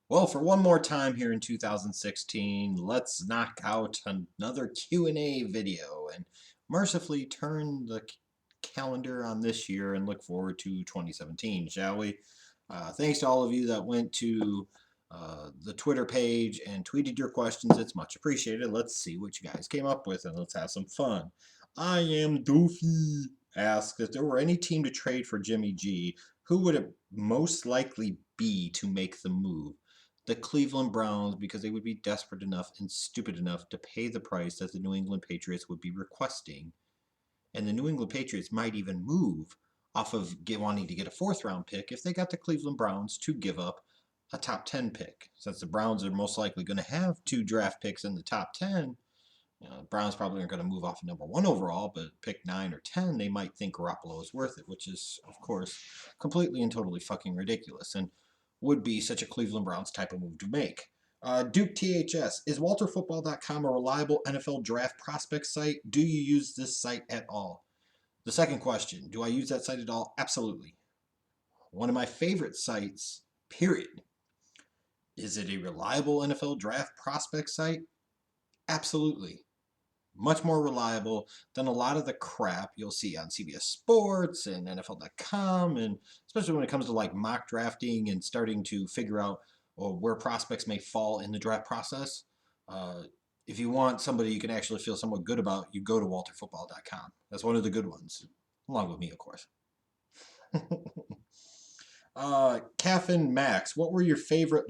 Well, for one more time here in 2016, let's knock out another Q&A video and mercifully turn the calendar on this year and look forward to 2017, shall we? Thanks to all of you that went to the Twitter page and tweeted your questions. It's much appreciated. Let's see what you guys came up with and let's have some fun. I am Doofy asked if there were any team to trade for Jimmy G, who would it most likely be to make the move? The Cleveland Browns, because they would be desperate enough and stupid enough to pay the price that the New England Patriots would be requesting. And the New England Patriots might even move off of wanting to get a fourth round pick if they got the Cleveland Browns to give up a top 10 pick. Since the Browns are most likely going to have two draft picks in the top 10, Browns probably aren't going to move off of number one overall, but pick 9 or 10, they might think Garoppolo is worth it, which is, of course, completely and totally fucking ridiculous and would be such a Cleveland Browns type of move to make. Duke THS, is WalterFootball.com a reliable NFL draft prospect site? Do you use this site at all? The second question, do I use that site at all? Absolutely. One of my favorite sites, period. Is it a reliable NFL draft prospect site? Absolutely. Much more reliable than a lot of the crap you'll see on CBS Sports and NFL.com, and especially when it comes to like mock drafting and starting to figure out where prospects may fall in the draft process. Uh, if you want somebody you can actually feel somewhat good about, you go to WalterFootball.com. That's one of the good ones, along with me, of course. Caffin Max, what were your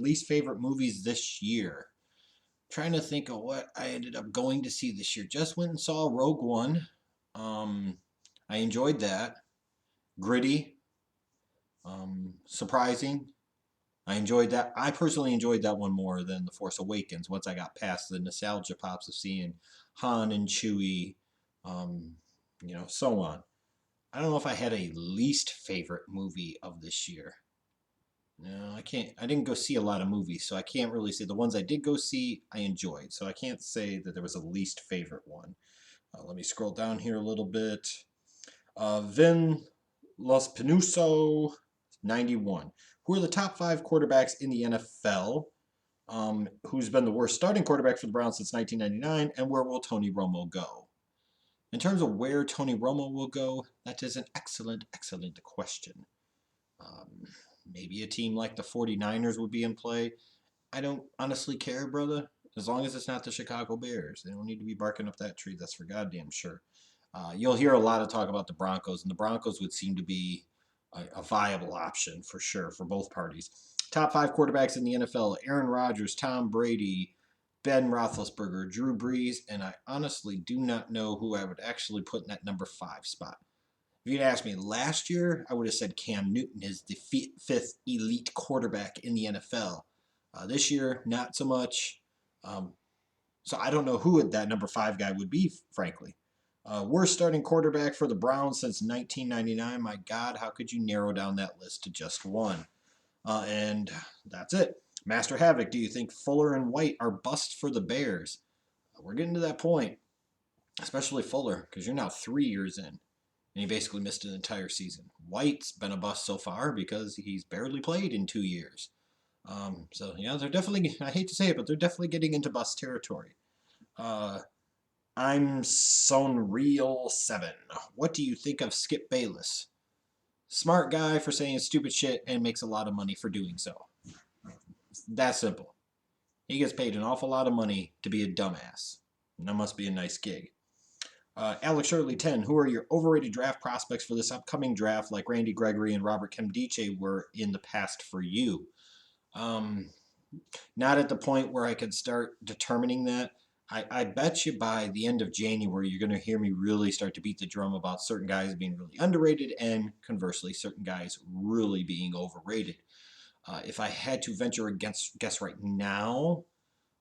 least favorite movies this year? Trying to think of what I ended up going to see this year. Just went and saw Rogue One. I enjoyed that. Gritty, surprising. I enjoyed that. I personally enjoyed that one more than The Force Awakens. Once I got past the nostalgia pops of seeing Han and Chewie, um, so on. I don't know if I had a least favorite movie of this year. No, I can't. I didn't go see a lot of movies, so I can't really say. The ones I did go see, I enjoyed. So I can't say that there was a least favorite one. Let me scroll down here a little bit. Vin Los Pinuso, 91. Who are the top five quarterbacks in the NFL? Who's been the worst starting quarterback for the Browns since 1999? And where will Tony Romo go? In terms of where Tony Romo will go, that is an excellent, excellent question. Um, Maybe a team like the 49ers would be in play. I don't honestly care, brother. As long as it's not the Chicago Bears. They don't need to be barking up that tree, that's for goddamn sure. You'll hear a lot of talk about the Broncos, and the Broncos would seem to be a viable option for sure for both parties. Top five quarterbacks in the NFL: Aaron Rodgers, Tom Brady, Ben Roethlisberger, Drew Brees, and I honestly do not know who I would actually put in that number five spot. If you'd asked me last year, I would have said Cam Newton is the fifth elite quarterback in the NFL. This year, not so much. Um, so I don't know who that number five guy would be, frankly. Worst starting quarterback for the Browns since 1999. My God, how could you narrow down that list to just one? And that's it. Master Havoc, do you think Fuller and White are busts for the Bears? We're getting to that point, especially Fuller, because you're now 3 years in and he basically missed an entire season. White's been a bust so far because he's barely played in 2 years. So yeah, they're definitely. I hate to say it, but they're definitely getting into bust territory. Uh, I'm Sonreal7. What do you think of Skip Bayless? Smart guy for saying stupid shit and makes a lot of money for doing so. It's that simple. He gets paid an awful lot of money to be a dumbass. And that must be a nice gig. Alex Shirley 10, who are your overrated draft prospects for this upcoming draft, like Randy Gregory and Robert Kemdiche were in the past for you? Um, Not at the point where I could start determining that. I bet you by the end of January, you're going to hear me really start to beat the drum about certain guys being really underrated and conversely, certain guys really being overrated. If I had to venture a guess right now,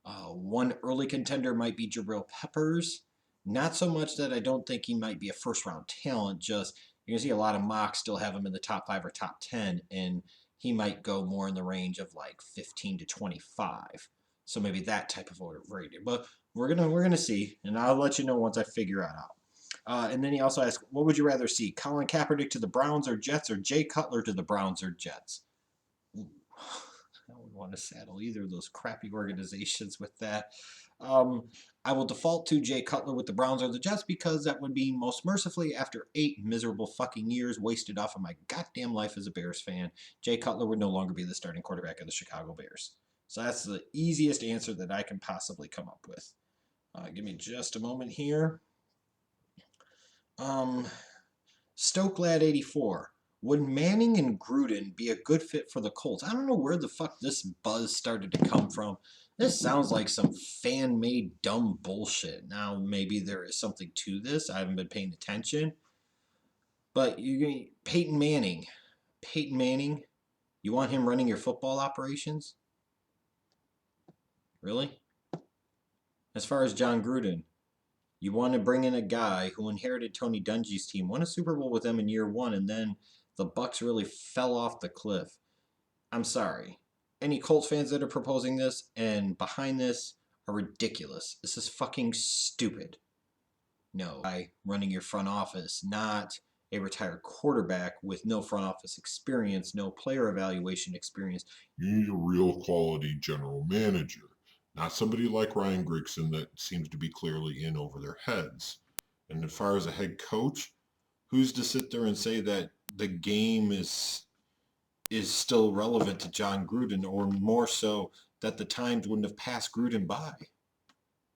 one early contender might be Jabril Peppers. Not so much that I don't think he might be a first round talent, just you're going to see a lot of mocks still have him in the top 5 or top 10, and he might go more in the range of like 15 to 25. So maybe that type of rating. But we're gonna see, and I'll let you know once I figure it out. And then he also asked, what would you rather see? Colin Kaepernick to the Browns or Jets, or Jay Cutler to the Browns or Jets? Ooh, want to saddle either of those crappy organizations with that. Um, I will default to Jay Cutler with the Browns or the Jets because that would be most mercifully after 8 miserable fucking years wasted off of my goddamn life as a Bears fan. Jay Cutler would no longer be the starting quarterback of the Chicago Bears. So that's the easiest answer that I can possibly come up with. Give me just a moment here. Um, Stokelad84. Would Manning and Gruden be a good fit for the Colts? I don't know where the fuck this buzz started to come from. This sounds like some fan-made dumb bullshit. Now, maybe there is something to this. I haven't been paying attention. But Peyton Manning. Peyton Manning? You want him running your football operations? Really? As far as John Gruden, you want to bring in a guy who inherited Tony Dungy's team, won a Super Bowl with them in year one, and then the Bucks really fell off the cliff. I'm sorry. Any Colts fans that are proposing this and behind this are ridiculous. This is fucking stupid. No, by running your front office, not a retired quarterback with no front office experience, no player evaluation experience. You need a real quality general manager, not somebody like Ryan Grigson that seems to be clearly in over their heads. And as far as a head coach, who's to sit there and say that the game is still relevant to John Gruden, or more so that the times wouldn't have passed Gruden by?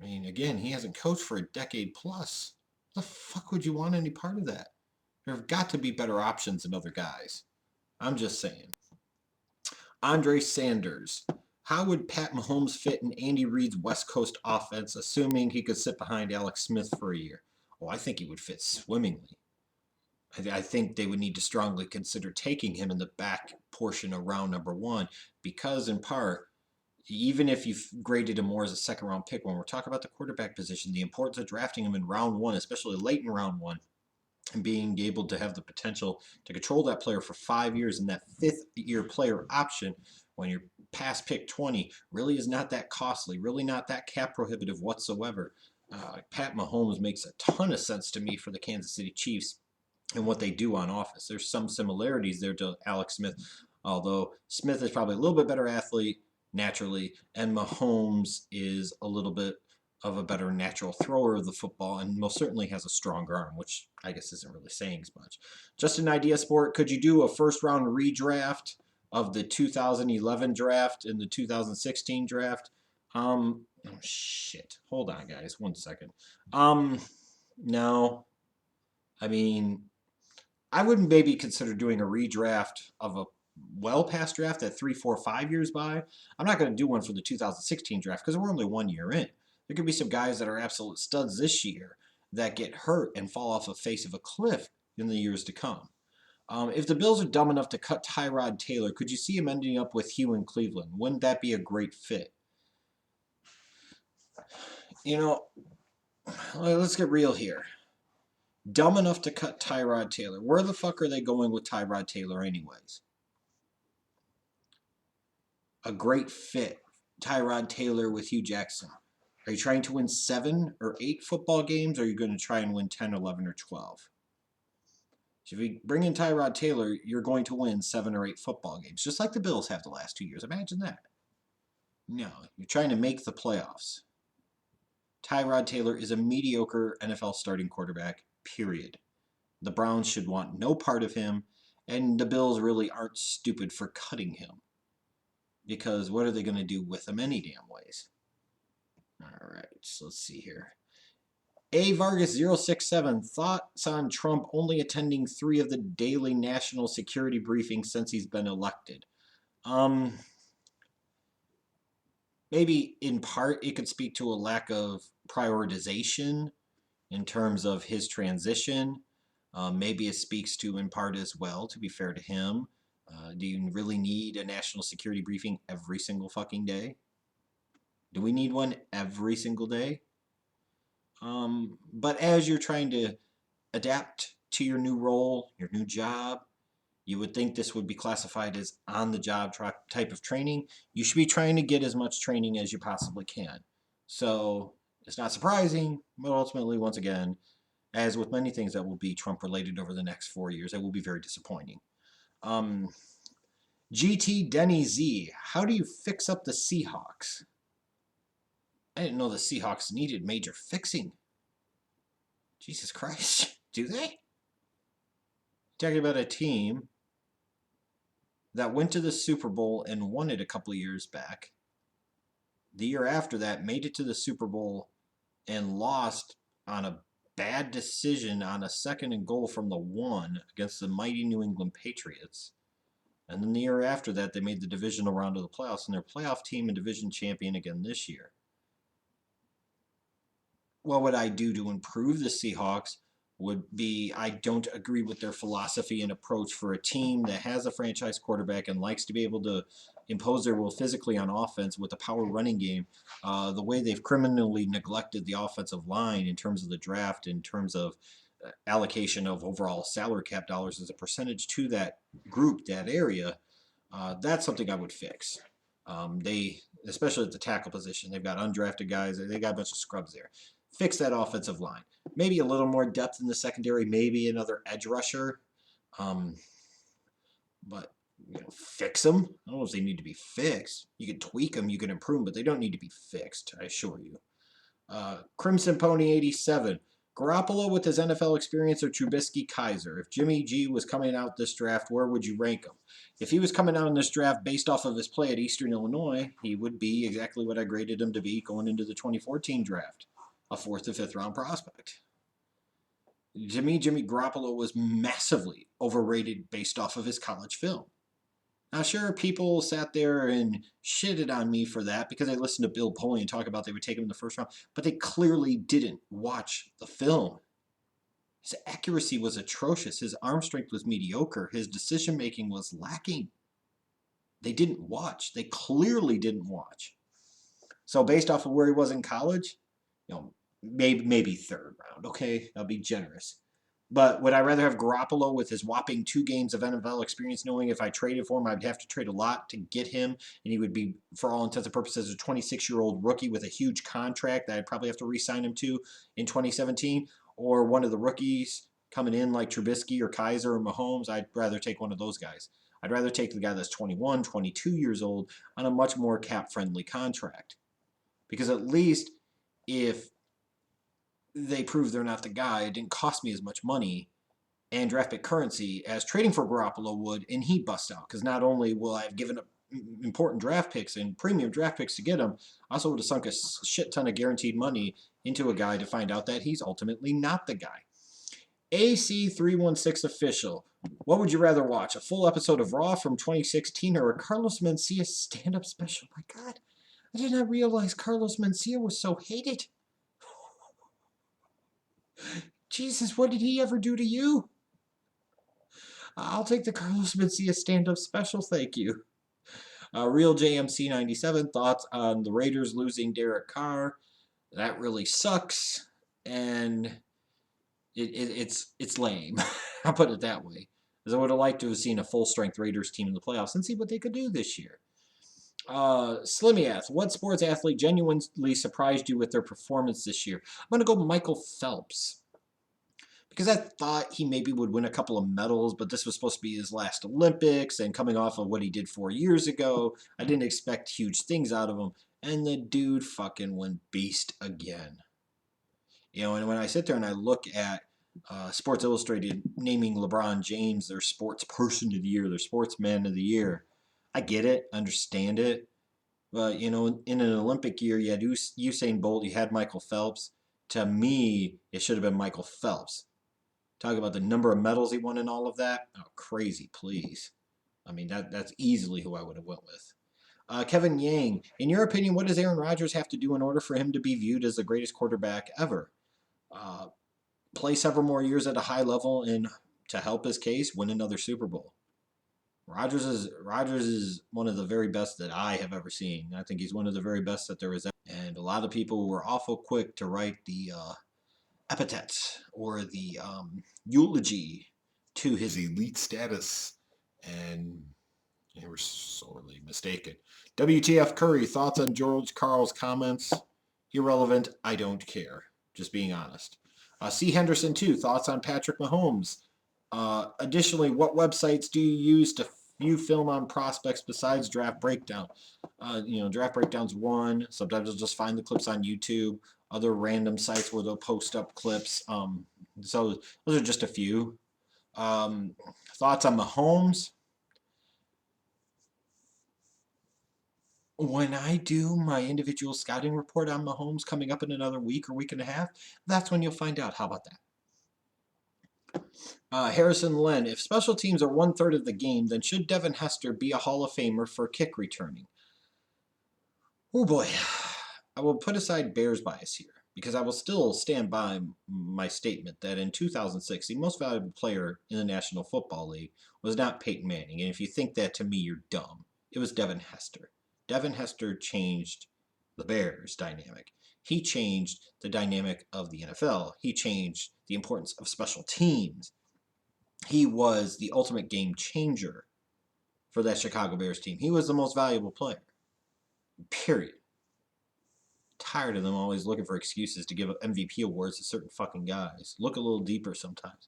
I mean, again, he hasn't coached for a decade plus. The fuck would you want any part of that? There have got to be better options than other guys. I'm just saying. Andre Sanders. How would Pat Mahomes fit in Andy Reid's West Coast offense, assuming he could sit behind Alex Smith for a year? Oh, I think he would fit swimmingly. I think they would need to strongly consider taking him in the back portion of round number one because, in part, even if you've graded him more as a second round pick, when we're talking about the quarterback position, the importance of drafting him in round one, especially late in round one, and being able to have the potential to control that player for 5 years and that fifth year player option when you're past pick 20 really is not that costly, really not that cap prohibitive whatsoever. Pat Mahomes makes a ton of sense to me for the Kansas City Chiefs and what they do on offense. There's some similarities there to Alex Smith, although Smith is probably a little bit better athlete naturally, and Mahomes is a little bit of a better natural thrower of the football and most certainly has a stronger arm, which I guess isn't really saying as much. Just an idea, sport. Could you do a first round redraft of the 2011 draft and the 2016 draft? Oh shit. Hold on, guys. 1 second. No. I mean, I wouldn't maybe consider doing a redraft of a well past draft at 3, 4, 5 years by. I'm not going to do one for the 2016 draft because we're only 1 year in. There could be some guys that are absolute studs this year that get hurt and fall off the face of a cliff in the years to come. If the Bills are dumb enough to cut Tyrod Taylor, could you see him ending up with Hugh in Cleveland? Wouldn't that be a great fit? You know, let's get real here. Dumb enough to cut Tyrod Taylor. Where the fuck are they going with Tyrod Taylor anyways? A great fit. Tyrod Taylor with Hugh Jackson. Are you trying to win 7 or 8 football games, or are you going to try and win 10, 11, or 12? So if you bring in Tyrod Taylor, you're going to win 7 or 8 football games, just like the Bills have the last 2 years. Imagine that. No, you're trying to make the playoffs. Tyrod Taylor is a mediocre NFL starting quarterback, period. The Browns should want no part of him, and the Bills really aren't stupid for cutting him. Because what are they going to do with him any damn ways? All right, so let's see here. A Vargas 067 thoughts on Trump only attending 3 of the daily national security briefings since he's been elected. Maybe in part it could speak to a lack of prioritization in terms of his transition. Maybe it speaks to in part as well, to be fair to him. Do you really need a national security briefing every single fucking day? Do we need one every single day? But as you're trying to adapt to your new role, your new job, you would think this would be classified as on-the-job type of training. You should be trying to get as much training as you possibly can. So it's not surprising, but ultimately, once again, as with many things that will be Trump-related over the next 4 years, it will be very disappointing. GT Denny Z, how do you fix up the Seahawks? I didn't know the Seahawks needed major fixing. Jesus Christ. Do they? Talking about a team that went to the Super Bowl and won it a couple of years back. The year after that, made it to the Super Bowl and lost on a bad decision on a second and goal from the 1 against the mighty New England Patriots. And then the year after that, they made the divisional round of the playoffs, and they're playoff team and division champion again this year. What would I do to improve the Seahawks? Would be I don't agree with their philosophy and approach for a team that has a franchise quarterback and likes to be able to impose their will physically on offense with a power running game. The way they've criminally neglected the offensive line in terms of the draft, in terms of allocation of overall salary cap dollars as a percentage to that group, that area, that's something I would fix. They, especially at the tackle position, they've got undrafted guys. They got a bunch of scrubs there. Fix that offensive line. Maybe a little more depth in the secondary. Maybe another edge rusher. Um, but fix them. I don't know if they need to be fixed. You can tweak them. You can improve them, but they don't need to be fixed. I assure you. Crimson Pony 87. Garoppolo with his NFL experience or Trubisky Kaiser? If Jimmy G was coming out this draft, where would you rank him? If he was coming out in this draft based off of his play at Eastern Illinois, he would be exactly what I graded him to be going into the 2014 draft, a 4th to 5th round prospect. Jimmy Garoppolo was massively overrated based off of his college film. Now, sure, people sat there and shitted on me for that because I listened to Bill Polian talk about they would take him in the first round, but they clearly didn't watch the film. His accuracy was atrocious. His arm strength was mediocre. His decision making was lacking. They didn't watch. They clearly didn't watch. So, based off of where he was in college, maybe 3rd round. Okay, I'll be generous. But would I rather have Garoppolo with his whopping 2 games of NFL experience, knowing if I traded for him, I'd have to trade a lot to get him, and he would be, for all intents and purposes, a 26-year-old rookie with a huge contract that I'd probably have to re-sign him to in 2017, or one of the rookies coming in like Trubisky or Kaiser or Mahomes? I'd rather take one of those guys. I'd rather take the guy that's 21, 22 years old on a much more cap-friendly contract. Because at least if they prove they're not the guy, it didn't cost me as much money and draft pick currency as trading for Garoppolo would, and he busts out. Because not only will I have given up important draft picks and premium draft picks to get him, I also would have sunk a shit ton of guaranteed money into a guy to find out that he's ultimately not the guy. AC316 official. What would you rather watch? A full episode of Raw from 2016 or a Carlos Mencia stand-up special? My God, I did not realize Carlos Mencia was so hated. Jesus, what did he ever do to you? I'll take the Carlos Mencia stand-up special, thank you. Real JMC 97, thoughts on the Raiders losing Derek Carr? That really sucks, and it's lame. I'll put it that way. Because I would have liked to have seen a full-strength Raiders team in the playoffs and see what they could do this year. Slimmy asks, what sports athlete genuinely surprised you with their performance this year? I'm going to go Michael Phelps. Because I thought he maybe would win a couple of medals, but this was supposed to be his last Olympics, and coming off of what he did 4 years ago, I didn't expect huge things out of him, and the dude fucking went beast again. And when I sit there and I look at Sports Illustrated naming LeBron James their sports person of the year, their sportsman of the year, I get it, understand it, but, in an Olympic year, you had Usain Bolt, you had Michael Phelps. To me, it should have been Michael Phelps. Talk about the number of medals he won and all of that. Oh, crazy, please. I mean, that's easily who I would have went with. Kevin Yang, in your opinion, what does Aaron Rodgers have to do in order for him to be viewed as the greatest quarterback ever? Play several more years at a high level and, to help his case, win another Super Bowl. Rodgers is one of the very best that I have ever seen. I think he's one of the very best that there is. And a lot of people were awful quick to write the epithet or the eulogy to his elite status, and they were sorely mistaken. WTF Curry, thoughts on George Karl's comments? Irrelevant, I don't care. Just being honest. C. Henderson 2, thoughts on Patrick Mahomes? Additionally, what websites do you use to you film on prospects besides draft breakdown. Draft breakdown's one. Sometimes I'll just find the clips on YouTube, other random sites where they'll post up clips. So those are just a few. Um, Thoughts on Mahomes? When I do my individual scouting report on Mahomes coming up in another week or week and a half, that's when you'll find out. How about that? Harrison Len, if special teams are 1/3 of the game, then should Devin Hester be a Hall of Famer for kick returning? Oh boy. I will put aside Bears bias here because I will still stand by my statement that in 2006, the most valuable player in the National Football League was not Peyton Manning. And if you think that to me, you're dumb. It was Devin Hester. Devin Hester changed the Bears dynamic. He changed the dynamic of the NFL. He changed the importance of special teams. He was the ultimate game changer for that Chicago Bears team. He was the most valuable player. Period. Tired of them always looking for excuses to give MVP awards to certain fucking guys. Look a little deeper sometimes.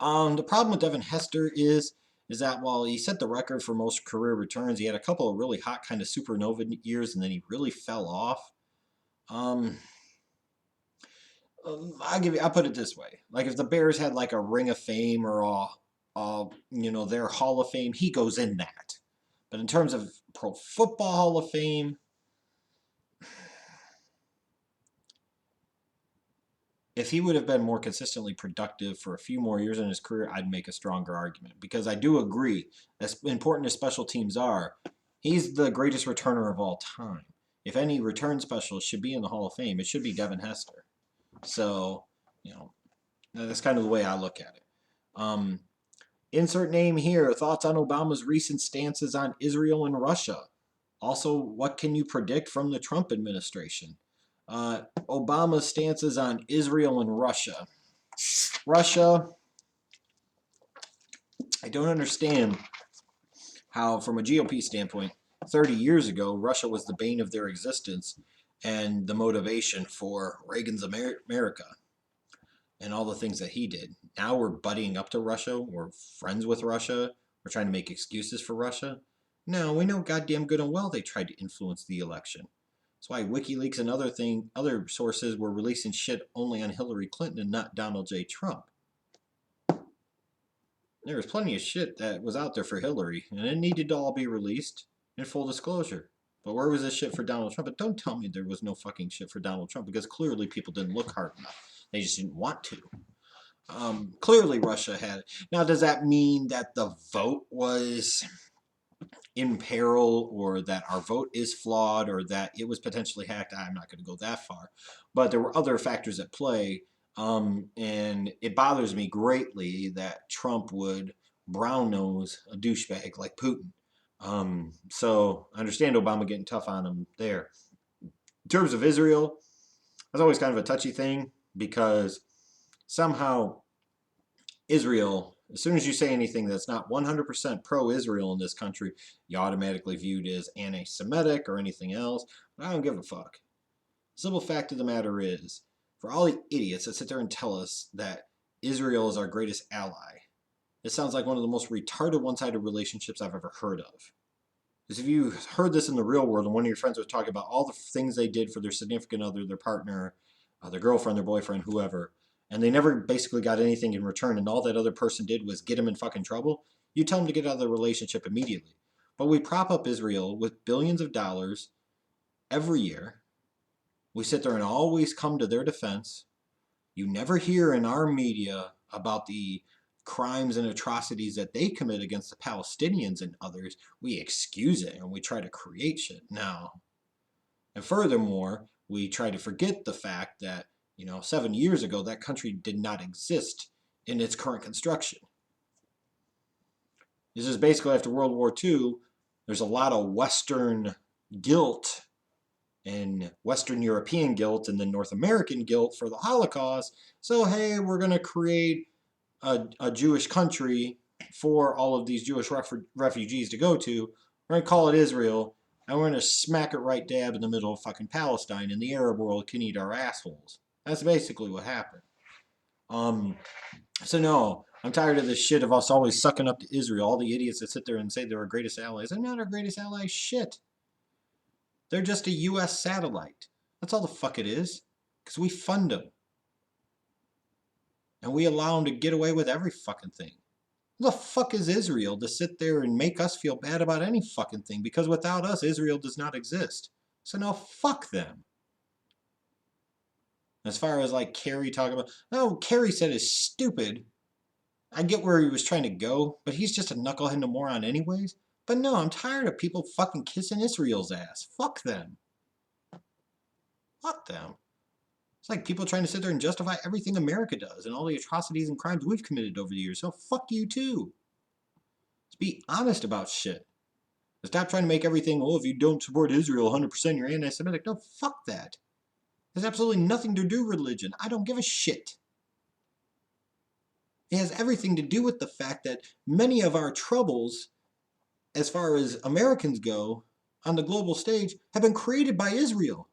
The problem with Devin Hester is that while he set the record for most career returns, he had a couple of really hot kind of supernova years, and then he really fell off. I'll put it this way: like if the Bears had like a Ring of Fame or their Hall of Fame, he goes in that. But in terms of Pro Football Hall of Fame, if he would have been more consistently productive for a few more years in his career, I'd make a stronger argument. Because I do agree, as important as special teams are, he's the greatest returner of all time. If any return specialist should be in the Hall of Fame, it should be Devin Hester. So, that's kind of the way I look at it. Insert name here. Thoughts on Obama's recent stances on Israel and Russia. Also, what can you predict from the Trump administration? Obama's stances on Israel and Russia. Russia, I don't understand how, from a GOP standpoint, 30 years ago, Russia was the bane of their existence and the motivation for Reagan's America and all the things that he did. Now we're buddying up to Russia. We're friends with Russia. We're trying to make excuses for Russia. No, we know goddamn good and well they tried to influence the election. That's why WikiLeaks and other sources were releasing shit only on Hillary Clinton and not Donald J. Trump. There was plenty of shit that was out there for Hillary, and it needed to all be released in full disclosure. But where was this shit for Donald Trump? But don't tell me there was no fucking shit for Donald Trump, because clearly people didn't look hard enough. They just didn't want to. Clearly Russia had it. Now, does that mean that the vote was in peril, or that our vote is flawed, or that it was potentially hacked? I'm not going to go that far. But there were other factors at play. And it bothers me greatly that Trump would brown nose a douchebag like Putin. So I understand Obama getting tough on him there. In terms of Israel, that's always kind of a touchy thing, because somehow Israel, as soon as you say anything that's not 100% pro-Israel in this country, you automatically viewed as anti-Semitic or anything else. But I don't give a fuck. The simple fact of the matter is, for all the idiots that sit there and tell us that Israel is our greatest ally, it sounds like one of the most retarded one-sided relationships I've ever heard of. Because if you heard this in the real world and one of your friends was talking about all the things they did for their significant other, their partner, their girlfriend, their boyfriend, whoever, and they never basically got anything in return, and all that other person did was get them in fucking trouble, you tell them to get out of the relationship immediately. But we prop up Israel with billions of dollars every year. We sit there and always come to their defense. You never hear in our media about the crimes and atrocities that they commit against the Palestinians and others. We excuse it and we try to create shit now. And furthermore, we try to forget the fact that, 7 years ago, that country did not exist in its current construction. This is basically after World War II. There's a lot of Western guilt and Western European guilt and then North American guilt for the Holocaust. So, hey, we're going to create a Jewish country for all of these Jewish refugees to go to. We're going to call it Israel, and we're going to smack it right dab in the middle of fucking Palestine, and the Arab world can eat our assholes. That's basically what happened. Um, so no, I'm tired of this shit of us always sucking up to Israel. All the idiots that sit there and say they're our greatest allies. They're not our greatest allies. Shit. They're just a U.S. satellite. That's all the fuck it is. Because we fund them. And we allow them to get away with every fucking thing. Who the fuck is Israel to sit there and make us feel bad about any fucking thing? Because without us, Israel does not exist. So no, fuck them. As far as like Kerry talking about, no, Kerry said is stupid. I get where he was trying to go, but he's just a knucklehead and a moron anyways. But no, I'm tired of people fucking kissing Israel's ass. Fuck them. Fuck them. It's like people trying to sit there and justify everything America does and all the atrocities and crimes we've committed over the years. So fuck you too. Let's be honest about shit. Stop trying to make everything, oh, if you don't support Israel 100%, you're anti Semitic. No, fuck that. It has absolutely nothing to do with religion. I don't give a shit. It has everything to do with the fact that many of our troubles, as far as Americans go, on the global stage, have been created by Israel.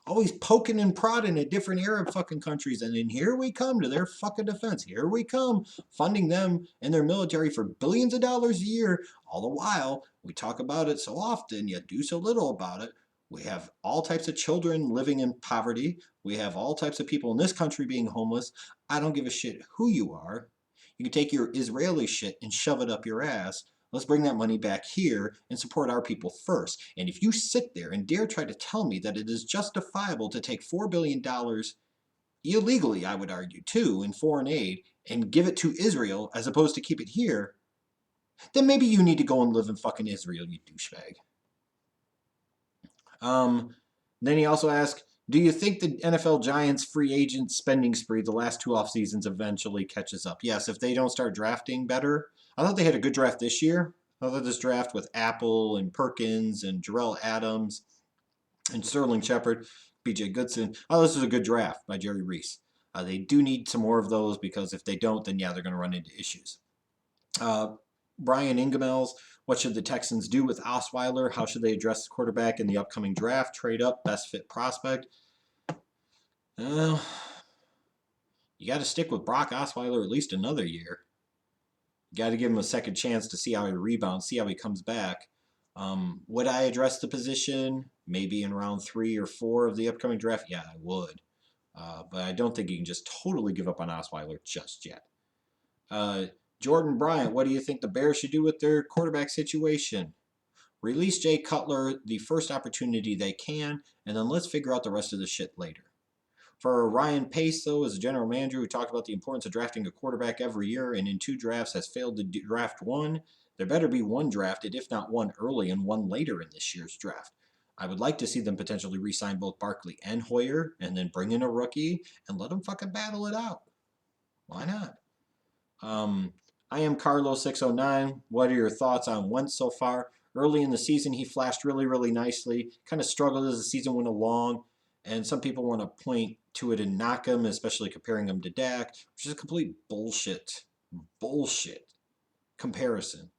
Always poking and prodding at different Arab fucking countries, and then here we come to their fucking defense. Here we come, funding them and their military for billions of dollars a year. All the while, we talk about it so often, yet do so little about it. We have all types of children living in poverty. We have all types of people in this country being homeless. I don't give a shit who you are. You can take your Israeli shit and shove it up your ass. Let's bring that money back here and support our people first. And if you sit there and dare try to tell me that it is justifiable to take $4 billion illegally, I would argue, too, in foreign aid and give it to Israel as opposed to keep it here, then maybe you need to go and live in fucking Israel, you douchebag. Then he also asked, do you think the NFL Giants free agent spending spree the last two off seasons eventually catches up? Yes, if they don't start drafting better. I thought they had a good draft this year. I thought this draft with Apple and Perkins and Jarrell Adams and Sterling Shepard, BJ Goodson. Oh, this is a good draft by Jerry Reese. They do need some more of those because if they don't, then yeah, they're going to run into issues. Brian Ingemels, what should the Texans do with Osweiler? How should they address the quarterback in the upcoming draft? Trade up, best fit prospect. You got to stick with Brock Osweiler at least another year. You got to give him a second chance to see how he rebounds, see how he comes back. Would I address the position maybe in round 3 or 4 of the upcoming draft? Yeah, I would. But I don't think you can just totally give up on Osweiler just yet. Jordan Bryant, what do you think the Bears should do with their quarterback situation? Release Jay Cutler the first opportunity they can, and then let's figure out the rest of the shit later. For Ryan Pace, though, as a general manager who talked about the importance of drafting a quarterback every year and in 2 drafts has failed to draft one, there better be one drafted, if not one early and one later in this year's draft. I would like to see them potentially re-sign both Barkley and Hoyer and then bring in a rookie and let them fucking battle it out. Why not? I am Carlos609. What are your thoughts on Wentz so far? Early in the season, he flashed really, really nicely. Kind of struggled as the season went along. And some people want to point to it and knock him, especially comparing him to Dak, which is a complete bullshit comparison.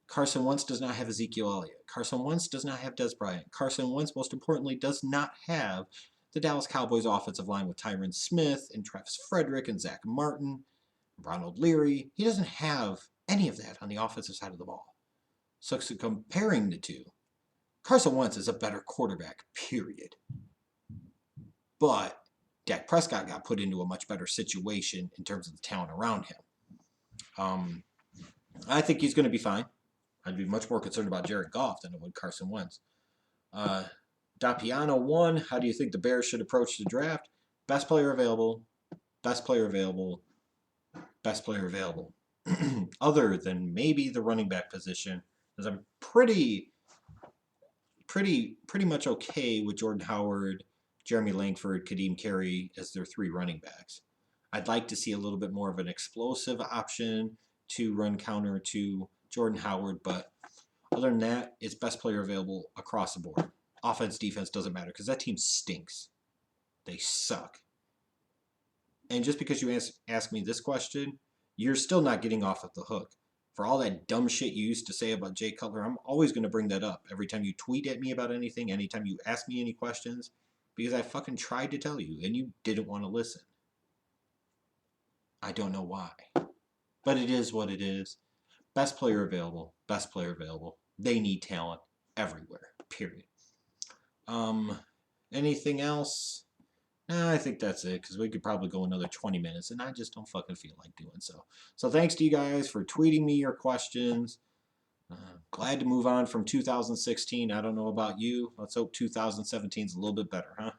Carson Wentz does not have Ezekiel Elliott. Carson Wentz does not have Dez Bryant. Carson Wentz, most importantly, does not have the Dallas Cowboys offensive line with Tyron Smith and Travis Frederick and Zach Martin, Ronald Leary. He doesn't have any of that on the offensive side of the ball. So comparing the two, Carson Wentz is a better quarterback, period. But Dak Prescott got put into a much better situation in terms of the talent around him. I think he's going to be fine. I'd be much more concerned about Jared Goff than I would Carson Wentz. Dapiano 1, how do you think the Bears should approach the draft? Best player available, best player available, best player available. Other than maybe the running back position, because I'm pretty much okay with Jordan Howard, Jeremy Langford, Kadeem Carey as their 3 running backs. I'd like to see a little bit more of an explosive option to run counter to Jordan Howard, but other than that, it's best player available across the board. Offense, defense doesn't matter because that team stinks. They suck. And just because you ask me this question, you're still not getting off of the hook. For all that dumb shit you used to say about Jay Cutler, I'm always going to bring that up every time you tweet at me about anything, anytime you ask me any questions, because I fucking tried to tell you and you didn't want to listen. I don't know why. But it is what it is. Best player available. Best player available. They need talent everywhere. Period. Um, anything else? Nah, I think that's it because we could probably go another 20 minutes, and I just don't fucking feel like doing so. So thanks to you guys for tweeting me your questions. Glad to move on from 2016. I don't know about you. Let's hope 2017 is a little bit better, huh?